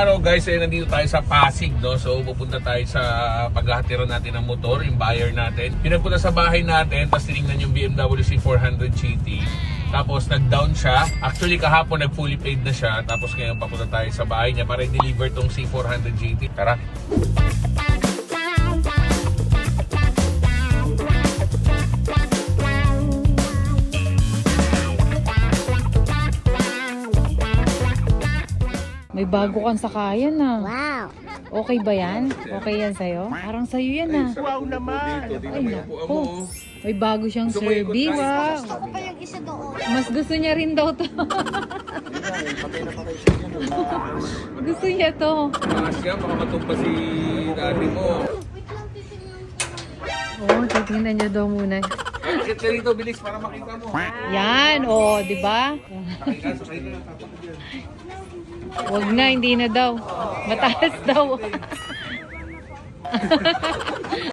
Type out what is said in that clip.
araw guys, nandito tayo sa Pasig, no? So pupunta tayo sa paghahatiran natin ng motor, yung buyer natin. Pinagpunta sa bahay natin, tapos tinignan yung BMW C400 GT. Tapos nag-down siya. Actually kahapon nag-fully paid na siya. Tapos ngayon papunta tayo sa bahay niya para i-deliver tong C400 GT. Tara! May bago kang sakayan ah. Wow! Okay ba yan? Okay yan sa'yo? Parang sa'yo yan ah. Wow naman! Ay naku. May bago siyang Serbi. Wow. Ako pa yung isa doon. Mas gusto niya rin daw to. Gusto niya to. Asya, baka matumpa si daddy mo. Wait lang, titignan ko. Oh, titingnan niyo daw muna. Bakit ka rito, bilis para makita mo. Yan, oh, di ba? Sakay na, tapak ka dyan. Wag na, hindi na daw. Mataas daw.